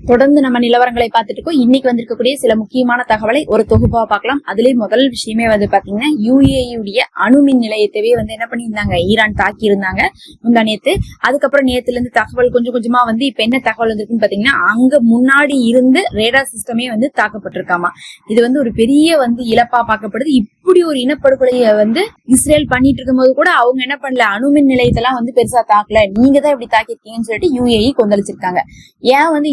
தொடர்ந்து நம்ம நிலவரங்களை பார்த்துட்டு இருக்கோம். இன்னைக்கு வந்திருக்கக்கூடிய சில முக்கியமான தகவலை ஒரு தொகுப்பா பார்க்கலாம். அதுலயே முதல் விஷயமே பாத்தீங்கன்னா UAE அணுமின் நிலையத்தவே என்ன பண்ணியிருந்தாங்க, ஈரான் தாக்கி இருந்தாங்க முந்தானேத்து. அதுக்கப்புறம் நேத்துல இருந்து தகவல் கொஞ்சம் கொஞ்சமா இப்ப என்ன தகவல் வந்திருக்குன்னு பாத்தீங்கன்னா, அங்க முன்னாடி இருந்து ரேடார் சிஸ்டமே தாக்கப்பட்டிருக்காமா. இது ஒரு பெரிய இழப்பா பார்க்கப்படுது. இப்படி ஒரு இனப்படுகொலைய இஸ்ரேல் பண்ணிட்டு இருக்கும் போது கூட அவங்க என்ன பண்ணல, அணுமின் நிலையத்தெல்லாம் பெருசா தாக்கல, நீங்க தான் இப்படி தாக்கிருக்கீங்கன்னு சொல்லிட்டு UAE கொந்தளிச்சிருக்காங்க. ஏன்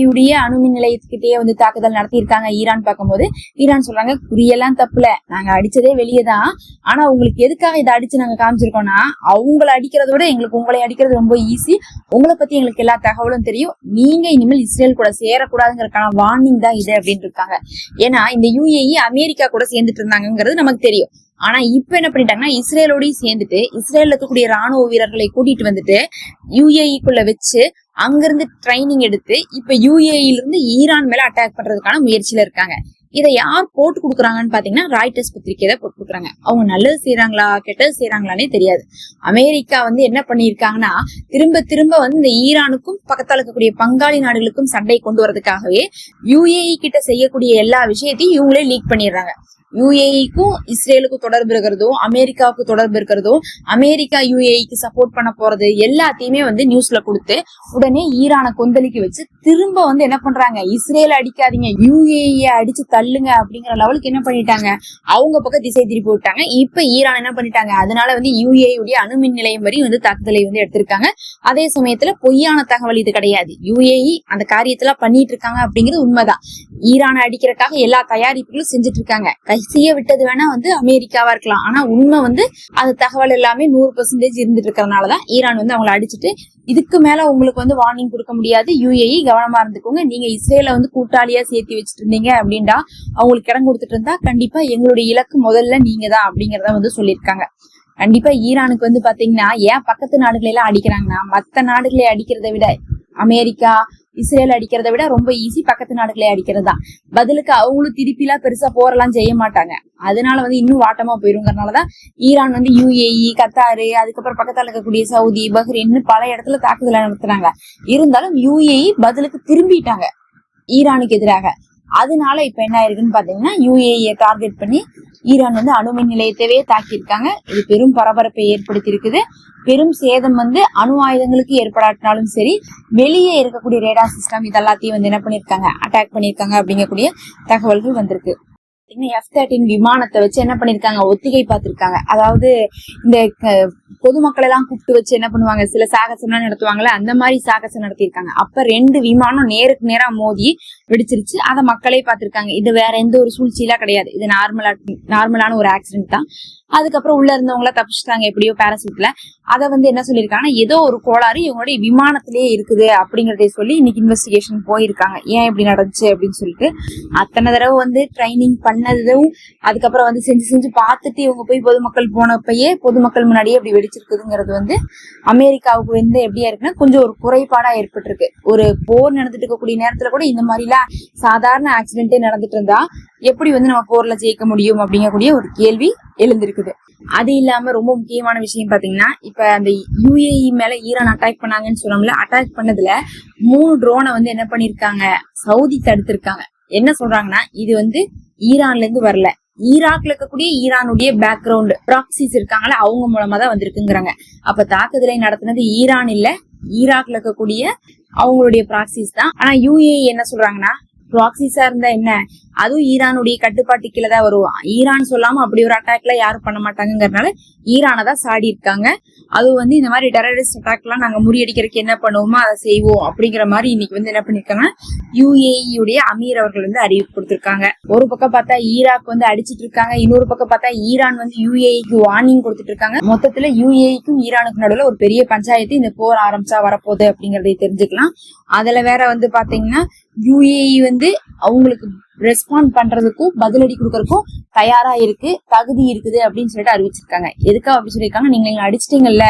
UAE அணுமின் நிலையத்துக்கிட்டே தாக்குதல் நடத்தியிருக்காங்க ஈரான் பார்க்கும்போது, ஈரான் சொல்றாங்க குறியெல்லாம் தப்புல, நாங்க அடிச்சதே வெளியேதான், ஆனா உங்களுக்கு எதுக்காக இதை அடிச்சு நாங்க காமிச்சிருக்கோம்னா, அவங்களை அடிக்கிறத விட எங்களுக்கு உங்களை அடிக்கிறது ரொம்ப ஈஸி, உங்களை பத்தி எங்களுக்கு எல்லா தகவலும் தெரியும், நீங்க இனிமேல் இஸ்ரேல் கூட சேரக்கூடாதுங்கிறதுக்கான வார்னிங் தான் இது அப்படின்னு இருக்காங்க. ஏன்னா இந்த UAE அமெரிக்கா கூட சேர்ந்துட்டு இருந்தாங்கிறது நமக்கு தெரியும். ஆனா இப்ப என்ன பண்ணிட்டாங்கன்னா, இஸ்ரேலோடய சேர்ந்துட்டு இஸ்ரேல்ல இருக்கக்கூடிய ராணுவ வீரர்களை கூட்டிட்டு UAE-க்குள்ள வச்சு அங்கிருந்து ட்ரைனிங் எடுத்து இப்ப UAE இருந்து ஈரான் மேல அட்டாக் பண்றதுக்கான முயற்சியில இருக்காங்க. இதை யார் போட்டு கொடுக்குறாங்கன்னு பாத்தீங்கன்னா, ராய்டர்ஸ் பத்திரிக்கை தான் போட்டு கொடுக்குறாங்க. அவங்க நல்லது செய்யறாங்களா கெட்டது செய்யறாங்களானே தெரியாது. அமெரிக்கா என்ன பண்ணிருக்காங்கன்னா, திரும்ப திரும்ப இந்த ஈரானுக்கும் பக்கத்தால் இருக்கக்கூடிய பங்காளி நாடுகளுக்கும் சண்டை கொண்டு வரதுக்காகவே UAE கிட்ட செய்யக்கூடிய எல்லா விஷயத்தையும் இவங்களே லீக் பண்ணிடுறாங்க. UAE-க்கும் இஸ்ரேலுக்கும் தொடர்பு இருக்கிறதோ, அமெரிக்காவுக்கு தொடர்பு இருக்கிறதோ, அமெரிக்கா UAE-க்கு சப்போர்ட் பண்ண போறது எல்லாத்தையுமே நியூஸ்ல கொடுத்து உடனே ஈரானை கொந்தளிக்க வச்சு திரும்ப என்ன பண்றாங்க, இஸ்ரேல அடிக்காதீங்க, UAE அடிச்சு தள்ளுங்க அப்படிங்கிற லெவலுக்கு என்ன பண்ணிட்டாங்க, அவங்க பக்கம் திசை திருப்பி விட்டாங்க. இப்ப ஈரான் என்ன பண்ணிட்டாங்க, அதனால UAE அணுமின் நிலையம் வரை தாக்குதலை எடுத்திருக்காங்க. அதே சமயத்துல பொய்யான தகவல் இது கிடையாது. UAE அந்த காரியத்தெல்லாம் பண்ணிட்டு இருக்காங்க அப்படிங்கிறது உண்மைதான். ஈரானை அடிக்கிறதுக்காக எல்லா தயாரிப்புகளும் செஞ்சுட்டு இருக்காங்க. செய்ய விட்டது வேணா அமெரிக்காவா இருக்கலாம், ஆனா உண்மை அந்த தகவல் எல்லாமே 100% இருந்துட்டு இருக்கிறதுனாலதான் ஈரான் அவங்களை அடிச்சுட்டு, இதுக்கு மேல உங்களுக்கு வார்னிங் கொடுக்க முடியாது, UAE கவனமா இருந்துக்கோங்க, நீங்க இஸ்ரேல கூட்டாளியா சேர்த்து வச்சுட்டு இருந்தீங்க அப்படின்டா அவங்களுக்கு இடம் கொடுத்துட்டு இருந்தா கண்டிப்பா எங்களுடைய இலக்கு முதல்ல நீங்க தான் அப்படிங்கறத சொல்லியிருக்காங்க. கண்டிப்பா ஈரானுக்கு பாத்தீங்கன்னா, ஏன் பக்கத்து நாடுகளை எல்லாம் அடிக்கிறாங்கன்னா, மத்த நாடுகளை அடிக்கிறத விட அமெரிக்கா இஸ்ரேல் அடிக்கிறத விட ரொம்ப ஈஸி பக்கத்து நாடுகளே அடிக்கிறது தான். பதிலுக்கு அவங்களும் திருப்பிலாம் பெருசா போரெல்லாம் செய்ய மாட்டாங்க. அதனால இன்னும் வாட்டமா போயிருங்கிறதுனாலதான் ஈரான் UAE, கத்தாரு, அதுக்கப்புறம் பக்கத்தால இருக்கக்கூடிய சவுதி, பஹ்ரைன் பல இடத்துல தாக்குதலை நடத்துறாங்க. இருந்தாலும் UAE பதிலுக்கு திரும்பிட்டாங்க ஈரானுக்கு எதிராக. அதனால இப்ப என்ன ஆயிருக்குன்னு பாத்தீங்கன்னா, UAE டார்கெட் பண்ணி ஈரான் அணுமின் நிலையத்தவே தாக்கியிருக்காங்க. இது பெரும் பரபரப்பை ஏற்படுத்தி இருக்குது. பெரும் சேதம் அணு ஆயுதங்களுக்கு ஏற்படாட்டினாலும் சரி, வெளியே இருக்கக்கூடிய ரேடார் சிஸ்டம் இதெல்லாத்தையும் என்ன பண்ணிருக்காங்க, அட்டாக் பண்ணிருக்காங்க அப்படிங்கக்கூடிய தகவல்கள் வந்திருக்கு. F-13 விமானத்தை வச்சு என்ன பண்ணிருக்காங்க, ஒத்திகை பார்த்திருக்காங்க. அதாவது இந்த பொதுமக்களை எல்லாம் கூப்பிட்டு வச்சு என்ன பண்ணுவாங்க, சில சாகசம் எல்லாம் நடத்துவாங்கல்ல, அந்த மாதிரி சாகசம் நடத்திருக்காங்க. அப்ப 2 விமானம் நேருக்கு நேரா மோதி வெடிச்சிருச்சு. அதை மக்களே பார்த்திருக்காங்க. இது வேற எந்த ஒரு சூழ்ச்சியெல்லாம் கிடையாது, இது நார்மலான ஒரு ஆக்சிடென்ட் தான். அதுக்கப்புறம் உள்ள இருந்தவங்கள தப்பிச்சுட்டாங்க எப்படியோ பேராசூட்ல. அதை என்ன சொல்லியிருக்காங்கன்னா, ஏதோ ஒரு கோளாறு இவங்களுடைய விமானத்திலேயே இருக்குது அப்படிங்கறத சொல்லி இன்னைக்கு இன்வெஸ்டிகேஷன் போயிருக்காங்க. ஏன் இப்படி நடந்துச்சு அப்படின்னு சொல்லிட்டு அத்தனை தடவை ட்ரைனிங் பண்ணதும் அதுக்கப்புறம் செஞ்சு செஞ்சு பார்த்துட்டு இவங்க போய் பொதுமக்கள் போனப்பயே பொதுமக்கள் முன்னாடியே அப்படி வெடிச்சிருக்குதுங்கிறது அமெரிக்காவுக்கு எப்படியா இருக்குன்னா, கொஞ்சம் ஒரு குறைபாடா ஏற்பட்டிருக்கு. ஒரு போர் நடந்துட்டு இருக்கக்கூடிய நேரத்துல கூட இந்த மாதிரி எல்லாம் சாதாரண ஆக்சிடென்டே நடந்துட்டு இருந்தா எப்படி நம்ம போர்ல ஜெயிக்க முடியும் அப்படிங்கக்கூடிய ஒரு கேள்வி எழுந்திருக்குது. அது இல்லாம ரொம்ப முக்கியமான விஷயம் பாத்தீங்கன்னா, இப்ப அந்த UAE மேல ஈரான் அட்டாக் பண்ணாங்கன்னு சொன்னோம்ல, அட்டாக் பண்ணதுல 3 ட்ரோனை என்ன பண்ணிருக்காங்க, சவுதி தடுத்திருக்காங்க. என்ன சொல்றாங்கன்னா, இது ஈரான்ல இருந்து வரல, ஈராக்ல இருக்கக்கூடிய ஈரானுடைய பேக்ரவுண்ட் ப்ராக்சிஸ் இருக்காங்களா, அவங்க மூலமா தான் வந்திருக்குங்கிறாங்க. அப்ப தாக்குதலை நடத்தினது ஈரான் இல்ல, ஈராக்ல இருக்கக்கூடிய அவங்களுடைய ப்ராக்சிஸ் தான். ஆனா UAE என்ன சொல்றாங்கன்னா, ப்ராக்சிஸா இருந்தா என்ன, அதுவும் ஈரானுடைய கட்டுப்பாட்டு கீழே தான் வருவான். ஈரான் சொல்லாம அப்படி ஒரு அட்டாக்ல யாரும் பண்ண மாட்டாங்கிறதுனால ஈரானை தான் சாடி இருக்காங்க. அதுவும் இந்த மாதிரி டெரரிஸ்ட் அட்டாக் எல்லாம் நாங்க முறியடிக்கிறதுக்கு என்ன பண்ணுவோமோ அதை செய்வோம் அப்படிங்கிற மாதிரி இன்னைக்கு என்ன பண்ணிருக்காங்கன்னா, UAE அமீர் அவர்கள் அறிவிப்பு கொடுத்திருக்காங்க. ஒரு பக்கம் பார்த்தா ஈராக் அடிச்சிட்டு இருக்காங்க, இன்னொரு பக்கம் பார்த்தா ஈரான் UAE-க்கு வார்னிங் கொடுத்துட்டு இருக்காங்க. மொத்தத்துல UAE-க்கும் ஈரானுக்கும் நடுவுல ஒரு பெரிய பஞ்சாயத்து இந்த போர் ஆரம்பிச்சா வரப்போகுது அப்படிங்கறதை தெரிஞ்சுக்கலாம். அதுல வேற பாத்தீங்கன்னா, UAE அவங்களுக்கு ரெஸ்பாண்ட் பண்றதுக்கும் பதிலடி கொடுக்கறதுக்கும் தயாரா இருக்கு, தகுதி இருக்குது அப்படின்னு சொல்லிட்டு அறிவிச்சிருக்காங்க. எதுக்கா அப்படி சொல்லியிருக்காங்க, நீங்க எங்களை அடிச்சிட்டீங்கல்ல,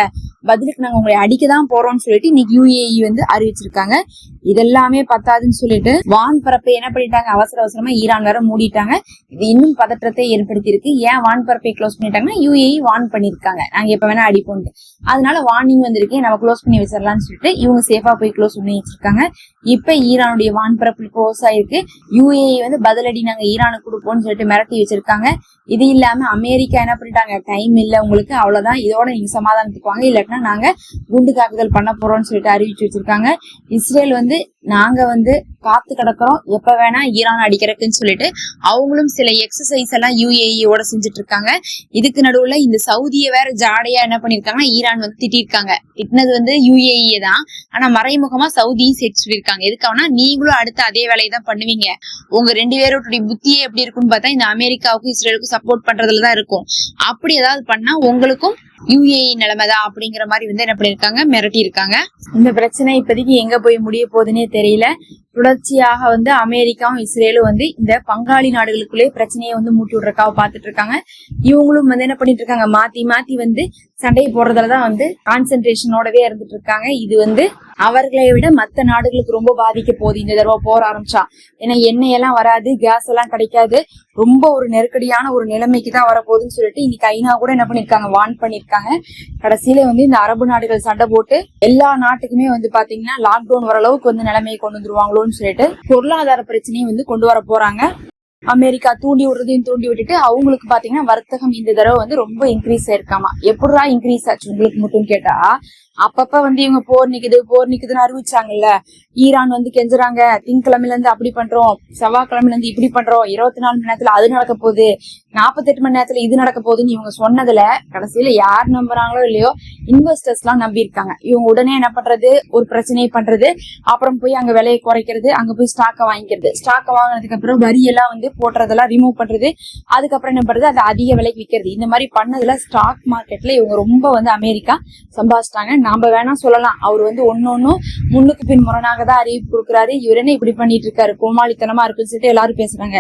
பதிலுக்கு நாங்க உங்களை அடிக்கதான் போறோம்னு சொல்லிட்டு இன்னைக்கு UAE வந்து அறிவிச்சிருக்காங்க. இதெல்லாமே பத்தாதுன்னு சொல்லிட்டு வான்பரப்பை என்ன பண்ணிட்டாங்க, அவசர அவசரமா ஈரான் வேற மூடிட்டாங்க. இது இன்னும் பதற்றத்தை ஏற்படுத்தி இருக்கு. ஏன் வான்பரப்பை க்ளோஸ் பண்ணிட்டாங்கன்னா, UAE வார்ன் பண்ணிருக்காங்க நாங்க எப்ப வேணா அடிப்போம்ட்டு. அதனால வார்னிங் வந்திருக்கு, நம்ம க்ளோஸ் பண்ணி வச்சிடலாம்னு சொல்லிட்டு இவங்க சேஃபா போய் க்ளோஸ் பண்ணி வச்சிருக்காங்க. இப்ப ஈரானுடைய வான்பரப்பு க்ளோஸ் ஆயிருக்கு. UAE வந்து பதிலடி நாங்க ஈரானுக்கு கொடுப்போம்னு சொல்லிட்டு மிரட்டி வச்சிருக்காங்க. இது இல்லாம அமெரிக்கா என்ன பண்ணிட்டாங்க, டைம் இல்ல உங்களுக்கு, அவ்வளவுதான், இதோட நீங்க சமாதானத்துக்கு வாங்க, இல்லாட்டினா நாங்க குண்டு தாக்குதல் பண்ண போறோம்னு சொல்லிட்டு அறிவிச்சு வச்சிருக்காங்க. இஸ்ரேல் வந்து நாங்க வந்து காத்து கிடக்கிறோம், எப்ப வேணா ஈரான் அடிக்கிறதுக்குன்னு சொல்லிட்டு அவங்களும் சில எக்ஸசைஸ் எல்லாம் UAE-ஓட செஞ்சுட்டு இருக்காங்க. இதுக்கு நடுவுல இந்த சவுதியை வேற ஜாடையா என்ன பண்ணிருக்காங்கன்னா ஈரான் வந்து திட்டிருக்காங்க. திட்டினது வந்து UAE தான், ஆனா மறைமுகமா சவுதியும் சேர்த்து சொல்லியிருக்காங்க. எதுக்காகனா, நீங்களும் அடுத்து அதே வேலையை தான் பண்ணுவீங்க, உங்க 2 பேரோட புத்தியே எப்படி இருக்குன்னு பார்த்தா இந்த அமெரிக்காவுக்கும் இஸ்ரேலுக்கும் சப்போர்ட் பண்றதுலதான் இருக்கும். அப்படி ஏதாவது பண்ணா உங்களுக்கும் UAE நிலைமைதான் அப்படிங்கிற மாதிரி வந்து என்ன பண்ணிருக்காங்க, மிரட்டி இருக்காங்க. இந்த பிரச்சனை இப்போதைக்கு எங்க போய் முடிய போகுதுன்னே தெரியல. தொடர்ச்சியாக வந்து அமெரிக்காவும் இஸ்ரேலும் வந்து இந்த பங்காளி நாடுகளுக்குள்ளே பிரச்சனையை வந்து மூட்டி விடுறக்காக பாத்துட்டு இருக்காங்க. இவங்களும் வந்து என்ன பண்ணிட்டு இருக்காங்க, மாத்தி மாத்தி வந்து சண்டை போடுறதுலதான் வந்து கான்சென்ட்ரேஷனோடவே இருந்துட்டு இருக்காங்க. இது வந்து அவர்களை விட மத்த நாடுகளுக்கு ரொம்ப பாதிக்க போகுது இந்த தடவை போற ஆரம்பிச்சா. ஏன்னா எண்ணெய் எல்லாம் வராது, கேஸ் எல்லாம் கிடைக்காது, ரொம்ப ஒரு நெருக்கடியான ஒரு நிலைமைக்கு தான் வரப்போகுதுன்னு சொல்லிட்டு இன்னைக்கு ஐநா கூட என்ன பண்ணிருக்காங்க, வார்ன் பண்ணிருக்காங்க. கடைசியில வந்து இந்த அரபு நாடுகள் சண்டை போட்டு எல்லா நாட்டுக்குமே வந்து பாத்தீங்கன்னா லாக்டவுன் வர அளவுக்கு வந்து நிலைமையை கொண்டு வந்துருவாங்களோன்னு சொல்லிட்டு பொருளாதார பிரச்சனையும் வந்து கொண்டு வர போறாங்க. அமெரிக்கா தூண்டி விடுறதையும் தூண்டி விட்டுட்டு அவங்களுக்கு பாத்தீங்கன்னா வர்த்தகம் இந்த தடவை வந்து ரொம்ப இன்க்ரீஸ் ஆயிருக்காமா. எப்படா இன்க்ரீஸ் ஆச்சு உங்களுக்கு மட்டும் கேட்டா, அப்பப்ப வந்து இவங்க போர் நிக்குதுன்னு அறிவிச்சாங்கல்ல, ஈரான் வந்து கெஞ்சுறாங்க, திங்கக்கிழமையில இருந்து அப்படி பண்றோம், செவ்வாய்க்கிழமையில இருந்து இப்படி பண்றோம், 24 மணி நேரத்துல அது நடக்க போகுது, 48 மணி நேரத்துல இது நடக்க போகுதுன்னு இவங்க சொன்னதுல கடைசியில யார் நம்புறாங்களோ இல்லையோ இன்வெஸ்டர்ஸ் எல்லாம் நம்பி இருக்காங்க. இவங்க உடனே என்ன பண்றது, ஒரு பிரச்சனையை பண்றது, அப்புறம் போய் அங்க விலையை குறைக்கிறது, அங்க போய் ஸ்டாக்கை வாங்கிக்கிறது, ஸ்டாக்கை வாங்கினதுக்கு அப்புறம் வரியெல்லாம் வந்து போட்டுறதெல்லாம் ரிமூவ் பண்றது, அதுக்கப்புறம் என்ன பண்றது, அதை அதிக விலைக்கு விற்கிறது. இந்த மாதிரி பண்ணதுல ஸ்டாக் மார்க்கெட்ல இவங்க ரொம்ப வந்து அமெரிக்கா சம்பாதிச்சிட்டாங்க. நாம வேணா சொல்லலாம், அவர் வந்து ஒன்னொன்னும் முன்னுக்கு பின் முரணாக தான் அறிவிப்பு கொடுக்குறாரு, இவர் என்ன இப்படி பண்ணிட்டு இருக்காரு, கோமாளித்தனமா இருக்குன்னு சொல்லிட்டு எல்லாரும் பேசுறாங்க.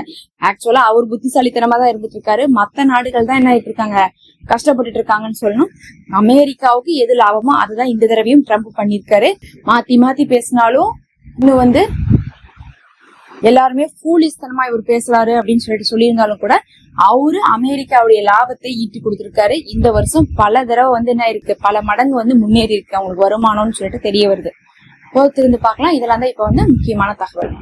ஆக்சுவலா அவர் புத்திசாலித்தனமா தான் இருந்துட்டு இருக்காரு. மத்த நாடுகள் தான் என்ன ஆயிட்டு இருக்காங்க, கஷ்டப்பட்டுட்டு இருக்காங்கன்னு சொல்லணும். அமெரிக்காவுக்கு எது லாபமோ அதுதான் இந்த தடவையும் ட்ரம்ப் பண்ணிருக்காரு. மாத்தி மாத்தி பேசினாலும் இன்னும் வந்து எல்லாருமே ஃபூலிஸ்தனமா இவர் பேசுறாரு அப்படின்னு சொல்லிட்டு சொல்லியிருந்தாலும் கூட அவரு அமெரிக்காவுடைய லாபத்தை ஈட்டி கொடுத்திருக்காரு. இந்த வருஷம் பல தடவை வந்து என்ன இருக்கு, பல மடங்கு வந்து முன்னேறி இருக்கு அவங்களுக்கு வருமானம்னு சொல்லிட்டு தெரிய வருது. பொறுத்திருந்து பார்க்கலாம். இதெல்லாம் தான் இப்ப வந்து முக்கியமான தகவல்.